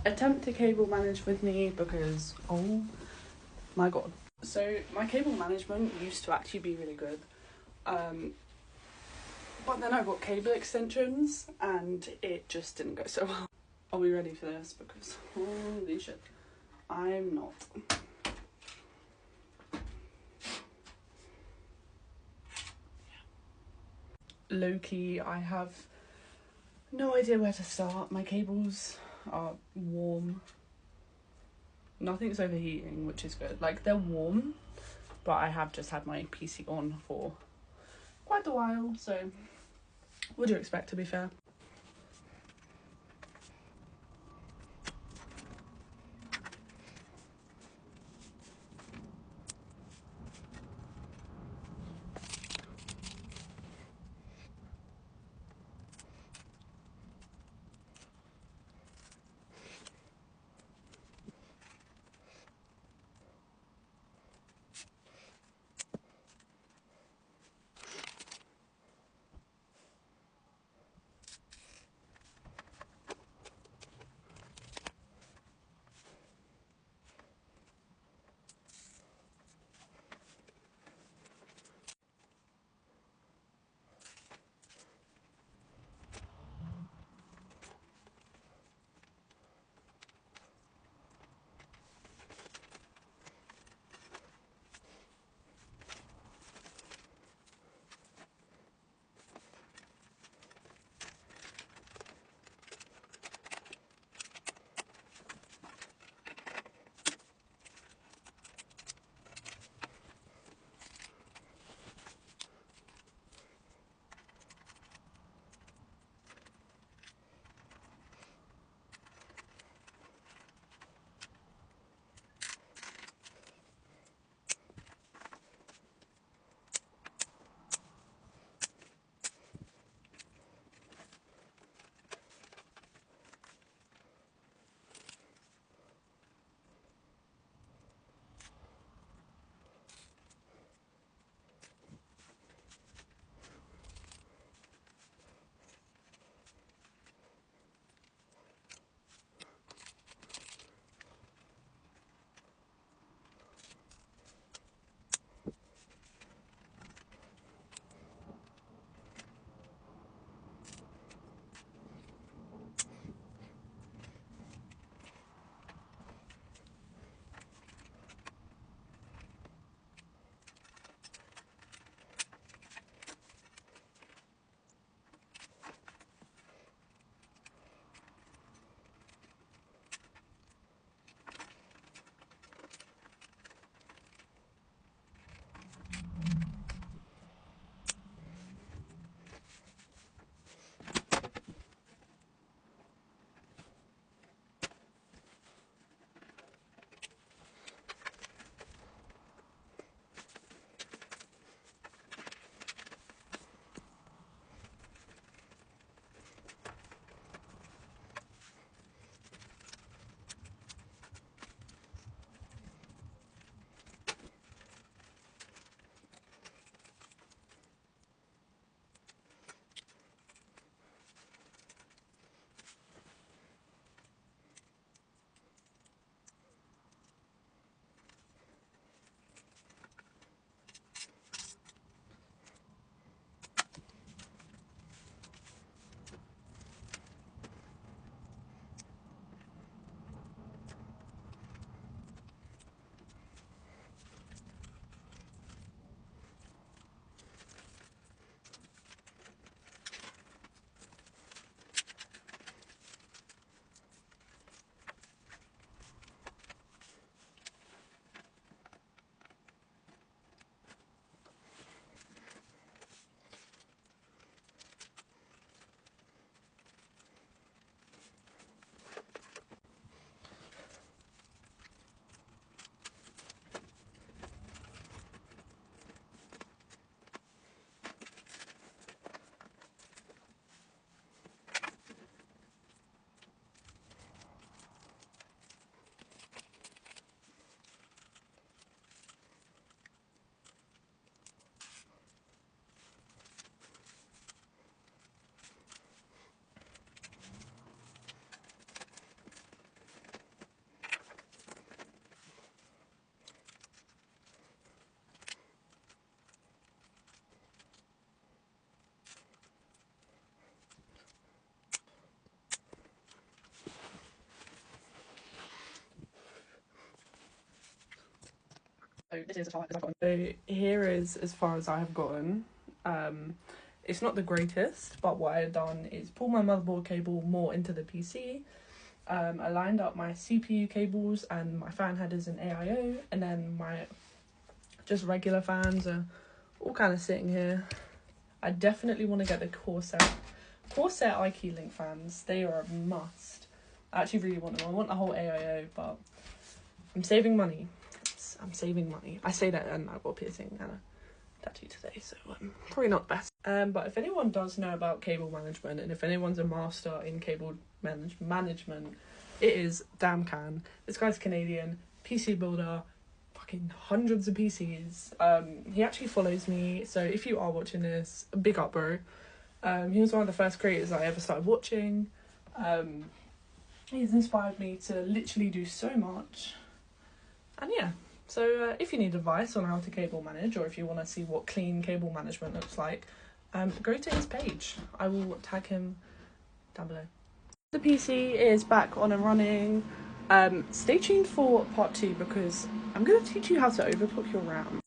attempt to cable manage with me because, oh my god. So my cable management used to actually be really good. But then I got cable extensions and it just didn't go so well. Are we ready for this? Because holy shit, I'm not. Low-key, I have no idea where to start. My cables are warm. Nothing's overheating, which is good. Like, they're warm, but I have just had my PC on for quite a while, so what do you expect, to be fair? this is as far as I've gotten. So here is as far as I have gotten. It's not the greatest, but what I've done is pull my motherboard cable more into the PC. I lined up my CPU cables and my fan headers in AIO, and then my just regular fans are all kind of sitting here. I definitely want to get the Corsair iKey Link fans. They are a must. I actually really want them. I want the whole AIO, but I'm saving money. I'm saving money. I say that and I've got a piercing and a tattoo today, so probably not the best. But if anyone does know about cable management, and if anyone's a master in cable management, it is Damcan. This guy's Canadian, PC builder, fucking hundreds of PCs. He actually follows me, so if you are watching this, big up, bro. He was one of the first creators I ever started watching. He's inspired me to literally do so much. And yeah, so if you need advice on how to cable manage, or if you want to see what clean cable management looks like, go to his page. I will tag him down below. The PC is back on and running. Stay tuned for part 2 because I'm going to teach you how to overclock your RAM.